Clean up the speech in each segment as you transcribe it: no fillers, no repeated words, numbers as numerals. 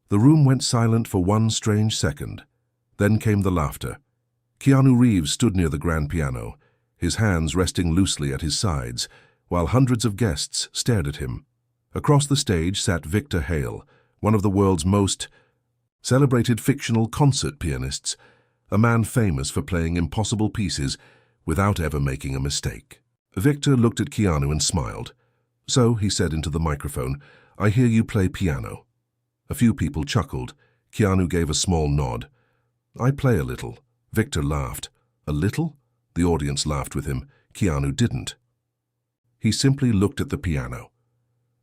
The room went silent for one strange second. Then came the laughter. Keanu Reeves stood near the grand piano, his hands resting loosely at his sides, while hundreds of guests stared at him. Across the stage sat Victor Hale, one of the world's most celebrated fictional concert pianists, a man famous for playing impossible pieces without ever making a mistake. Victor looked at Keanu and smiled. "So," he said into the microphone, "I hear you play piano." A few people chuckled. Keanu gave a small nod. "I play a little." Victor laughed. "A little?" The audience laughed with him. Keanu didn't. He simply looked at the piano.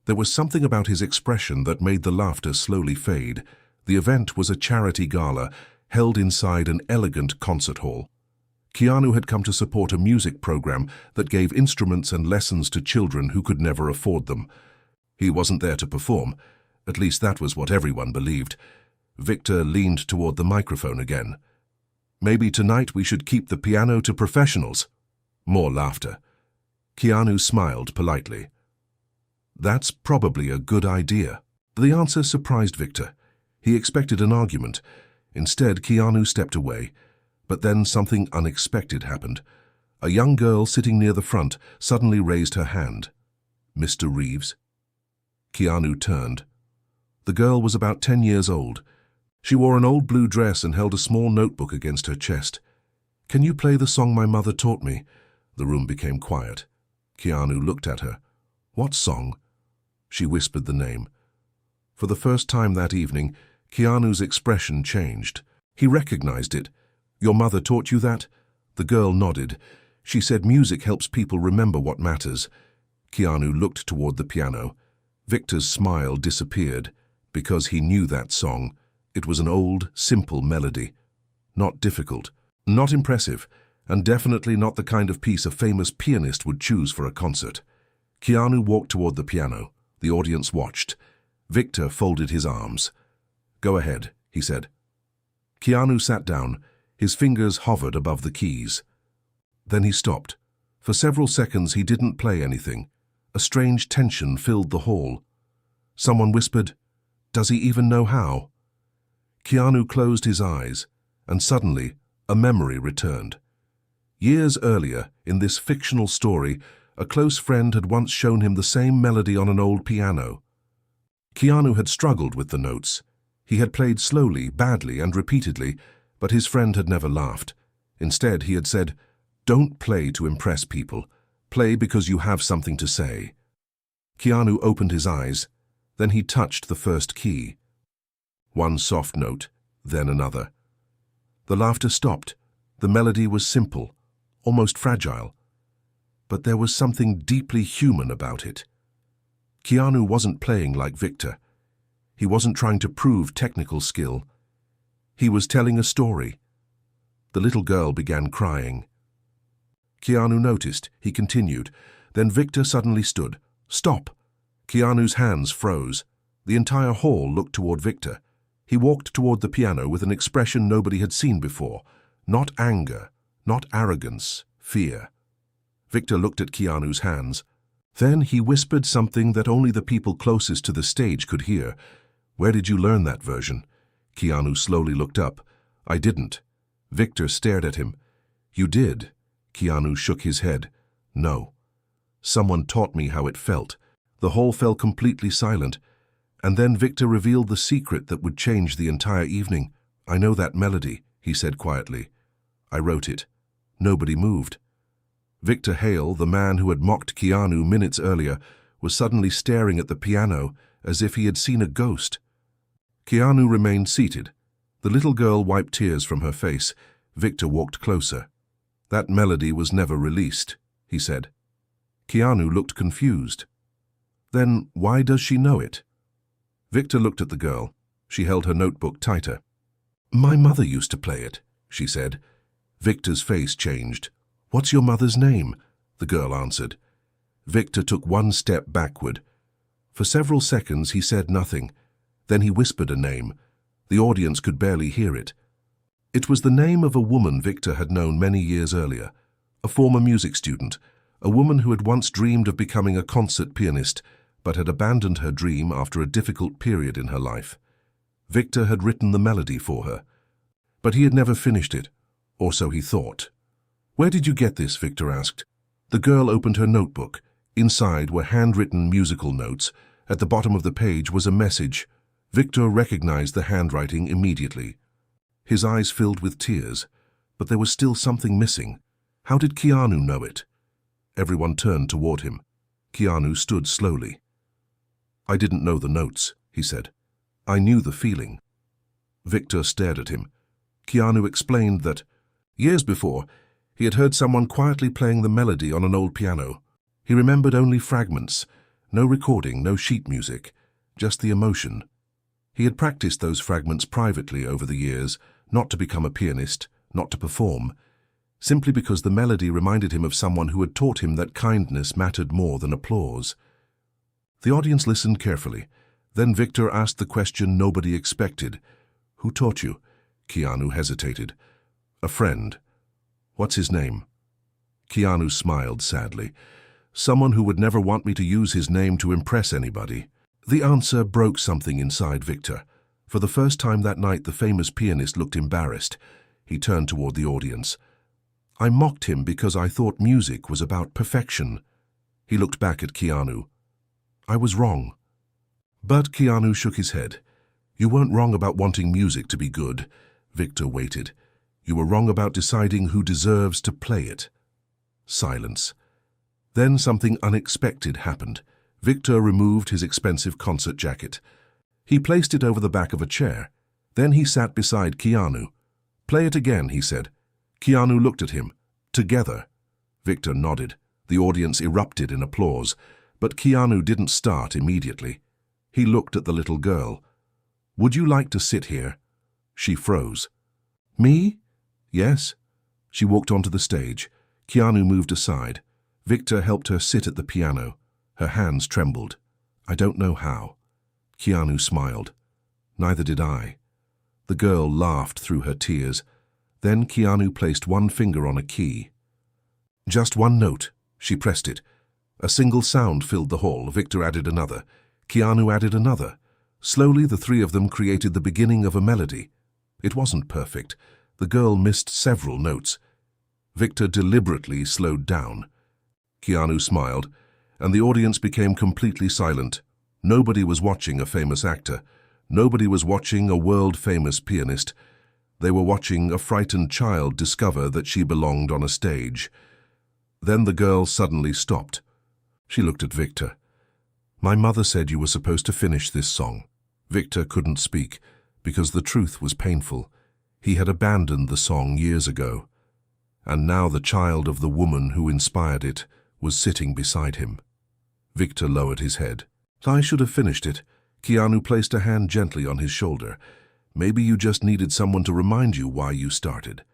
There was something about his expression that made the laughter slowly fade. The event was a charity gala held inside an elegant concert hall. Keanu had come to support a music program that gave instruments and lessons to children who could never afford them. He wasn't there to perform. At least that was what everyone believed. Victor leaned toward the microphone again. "Maybe tonight we should keep the piano to professionals." More laughter. Keanu smiled politely. "That's probably a good idea." The answer surprised Victor. He expected an argument. Instead, Keanu stepped away. But then something unexpected happened. A young girl sitting near the front suddenly raised her hand. "Mr. Reeves?" Keanu turned. The girl was about 10 years old. She wore an old blue dress and held a small notebook against her chest. "Can you play the song my mother taught me?" The room became quiet. Keanu looked at her. "What song?" She whispered the name. For the first time that evening, Keanu's expression changed. He recognized it. "Your mother taught you that?" The girl nodded. "She said music helps people remember what matters." Keanu looked toward the piano. Victor's smile disappeared because he knew that song. It was an old, simple melody. Not difficult, not impressive, and definitely not the kind of piece a famous pianist would choose for a concert. Keanu walked toward the piano. The audience watched. Victor folded his arms. "Go ahead," he said. Keanu sat down. His fingers hovered above the keys. Then he stopped. For several seconds he didn't play anything. A strange tension filled the hall. Someone whispered, "Does he even know how?" Keanu closed his eyes, and suddenly a memory returned. Years earlier, in this fictional story, a close friend had once shown him the same melody on an old piano. Keanu had struggled with the notes. He had played slowly, badly, and repeatedly, but his friend had never laughed. Instead, he had said, "Don't play to impress people. Play because you have something to say." Keanu opened his eyes. Then he touched the first key. One soft note, then another. The laughter stopped. The melody was simple, almost fragile. But there was something deeply human about it. Keanu wasn't playing like Victor. He wasn't trying to prove technical skill. He was telling a story. The little girl began crying. Keanu noticed. He continued. Then Victor suddenly stood. "Stop!" Keanu's hands froze. The entire hall looked toward Victor. He walked toward the piano with an expression nobody had seen before. Not anger, not arrogance, fear. Victor looked at Keanu's hands. Then he whispered something that only the people closest to the stage could hear. "Where did you learn that version?" Keanu slowly looked up. "I didn't." Victor stared at him. "You did?" Keanu shook his head. "No. Someone taught me how it felt." The hall fell completely silent. And then Victor revealed the secret that would change the entire evening. "I know that melody," he said quietly. "I wrote it." Nobody moved. Victor Hale, the man who had mocked Keanu minutes earlier, was suddenly staring at the piano as if he had seen a ghost. Keanu remained seated. The little girl wiped tears from her face. Victor walked closer. "That melody was never released," he said. Keanu looked confused. "Then why does she know it?" Victor looked at the girl. She held her notebook tighter. "My mother used to play it," she said. Victor's face changed. "What's your mother's name?" the girl answered. Victor took one step backward. For several seconds he said nothing. Then he whispered a name. The audience could barely hear it. It was the name of a woman Victor had known many years earlier, a former music student, a woman who had once dreamed of becoming a concert pianist, but had abandoned her dream after a difficult period in her life. Victor had written the melody for her, but he had never finished it, or so he thought. "Where did you get this?" Victor asked. The girl opened her notebook. Inside were handwritten musical notes. At the bottom of the page was a message. Victor recognized the handwriting immediately. His eyes filled with tears, but there was still something missing. How did Keanu know it? Everyone turned toward him. Keanu stood slowly. "I didn't know the notes," he said. "I knew the feeling." Victor stared at him. Keanu explained that, years before, he had heard someone quietly playing the melody on an old piano. He remembered only fragments, no recording, no sheet music, just the emotion. He had practiced those fragments privately over the years, not to become a pianist, not to perform, simply because the melody reminded him of someone who had taught him that kindness mattered more than applause. The audience listened carefully. Then Victor asked the question nobody expected. "Who taught you?" Keanu hesitated. "A friend." "What's his name?" Keanu smiled sadly. "Someone who would never want me to use his name to impress anybody." The answer broke something inside Victor. For the first time that night, the famous pianist looked embarrassed. He turned toward the audience. "I mocked him because I thought music was about perfection." He looked back at Keanu. "I was wrong." But Keanu shook his head. "You weren't wrong about wanting music to be good." Victor waited. "You were wrong about deciding who deserves to play it." Silence. Then something unexpected happened. Victor removed his expensive concert jacket. He placed it over the back of a chair. Then he sat beside Keanu. "Play it again," he said. Keanu looked at him. "Together." Victor nodded. The audience erupted in applause, but Keanu didn't start immediately. He looked at the little girl. "Would you like to sit here?" She froze. "Me?" "Yes." She walked onto the stage. Keanu moved aside. Victor helped her sit at the piano. Her hands trembled. "I don't know how." Keanu smiled. "Neither did I." The girl laughed through her tears. Then Keanu placed one finger on a key. "Just one note." She pressed it. A single sound filled the hall. Victor added another. Keanu added another. Slowly, the three of them created the beginning of a melody. It wasn't perfect. The girl missed several notes. Victor deliberately slowed down. Keanu smiled, and the audience became completely silent. Nobody was watching a famous actor. Nobody was watching a world-famous pianist. They were watching a frightened child discover that she belonged on a stage. Then the girl suddenly stopped. She looked at Victor. "My mother said you were supposed to finish this song." Victor couldn't speak, because the truth was painful. He had abandoned the song years ago, and now the child of the woman who inspired it was sitting beside him. Victor lowered his head. "I should have finished it." Keanu placed a hand gently on his shoulder. "Maybe you just needed someone to remind you why you started."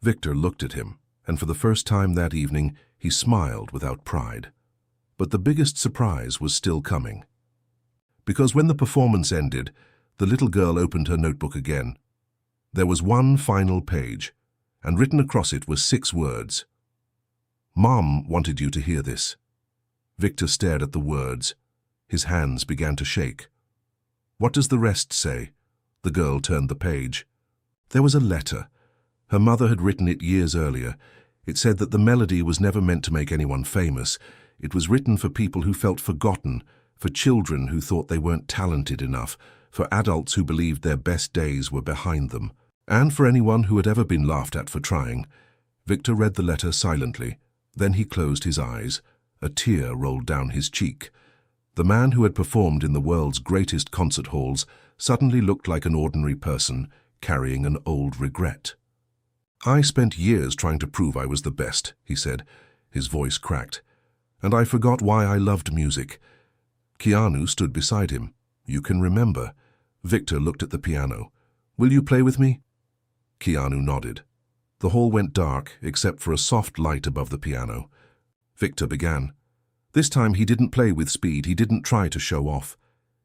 Victor looked at him, and for the first time that evening, he smiled without pride. But the biggest surprise was still coming. Because when the performance ended, the little girl opened her notebook again. There was one final page, and written across it were 6 words. "Mom wanted you to hear this." Victor stared at the words. His hands began to shake. "What does the rest say?" The girl turned the page. There was a letter. Her mother had written it years earlier. It said that the melody was never meant to make anyone famous. It was written for people who felt forgotten, for children who thought they weren't talented enough, for adults who believed their best days were behind them, and for anyone who had ever been laughed at for trying. Victor read the letter silently. Then he closed his eyes. A tear rolled down his cheek. The man who had performed in the world's greatest concert halls suddenly looked like an ordinary person carrying an old regret. "I spent years trying to prove I was the best," he said. His voice cracked. "And I forgot why I loved music." Keanu stood beside him. "You can remember." Victor looked at the piano. "Will you play with me?" Keanu nodded. The hall went dark, except for a soft light above the piano. Victor began. This time he didn't play with speed. He didn't try to show off.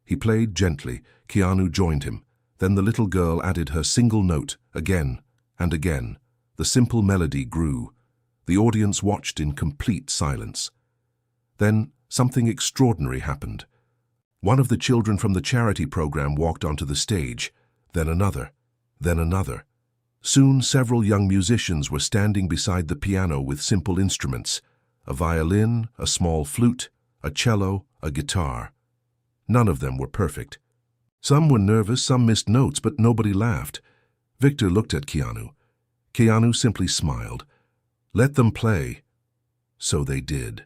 He played gently. Keanu joined him. Then the little girl added her single note again and again. The simple melody grew. The audience watched in complete silence. Then something extraordinary happened. One of the children from the charity program walked onto the stage. then another, then another. Soon several young musicians were standing beside the piano with simple instruments, a violin, a small flute, a cello, a guitar. None of them were perfect. Some were nervous, some missed notes, but nobody laughed. Victor looked at Keanu. Keanu simply smiled. Let them play. So they did.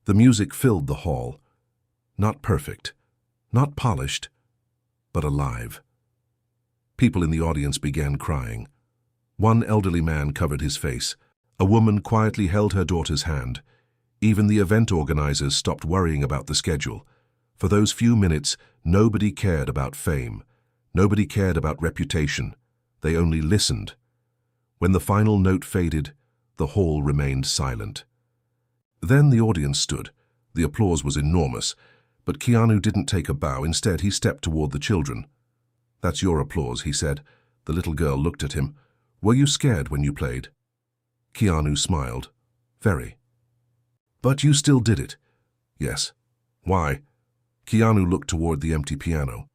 The music filled the hall. Not perfect, not polished, but alive. People in the audience began crying. One elderly man covered his face. A woman quietly held her daughter's hand. Even the event organizers stopped worrying about the schedule. For those few minutes, nobody cared about fame. Nobody cared about reputation. They only listened. When the final note faded, the hall remained silent. Then the audience stood. The applause was enormous, but Keanu didn't take a bow. Instead, he stepped toward the children. "That's your applause," he said. The little girl looked at him. "Were you scared when you played?" Keanu smiled. "Very." "But you still did it." "Yes." "Why?" Keanu looked toward the empty piano.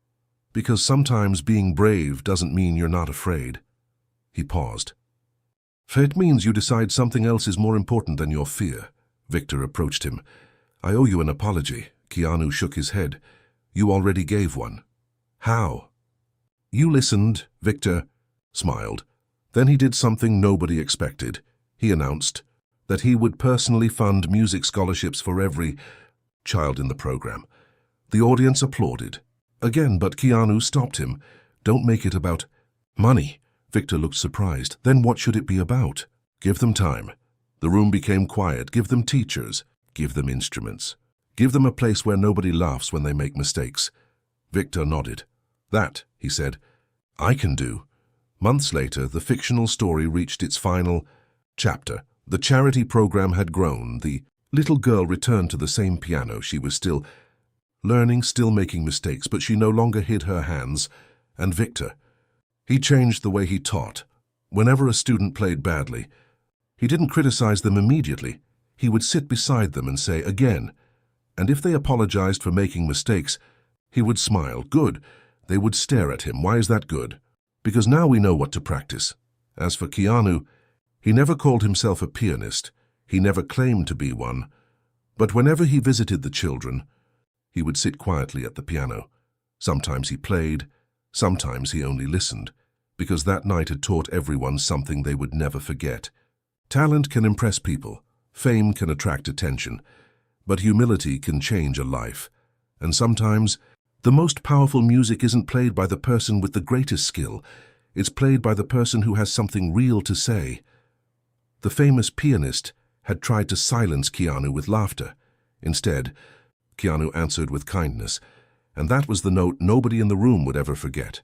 "Because sometimes being brave doesn't mean you're not afraid." He paused. "It means you decide something else is more important than your fear." Victor approached him. "I owe you an apology." Keanu shook his head. "You already gave one." "How?" "You listened," Victor smiled. Then he did something nobody expected. He announced that he would personally fund music scholarships for every child in the program. The audience applauded. Again, but Keanu stopped him. "Don't make it about money." Victor looked surprised. "Then what should it be about?" "Give them time." The room became quiet. "Give them teachers. Give them instruments. Give them a place where nobody laughs when they make mistakes." Victor nodded. "That," he said, "I can do." Months later, the fictional story reached its final chapter. The charity program had grown. The little girl returned to the same piano. She was still learning, still making mistakes, but she no longer hid her hands. And Victor, he changed the way he taught. Whenever a student played badly, he didn't criticize them immediately. He would sit beside them and say, "Again." And if they apologized for making mistakes, he would smile. "Good." They would stare at him. "Why is that good?" "Because now we know what to practice." As for Keanu, he never called himself a pianist. He never claimed to be one. But whenever he visited the children, he would sit quietly at the piano. Sometimes he played, sometimes he only listened, because that night had taught everyone something they would never forget. Talent can impress people, fame can attract attention, but humility can change a life. And sometimes, the most powerful music isn't played by the person with the greatest skill. It's played by the person who has something real to say. The famous pianist had tried to silence Keanu with laughter. Instead, Keanu answered with kindness, and that was the note nobody in the room would ever forget.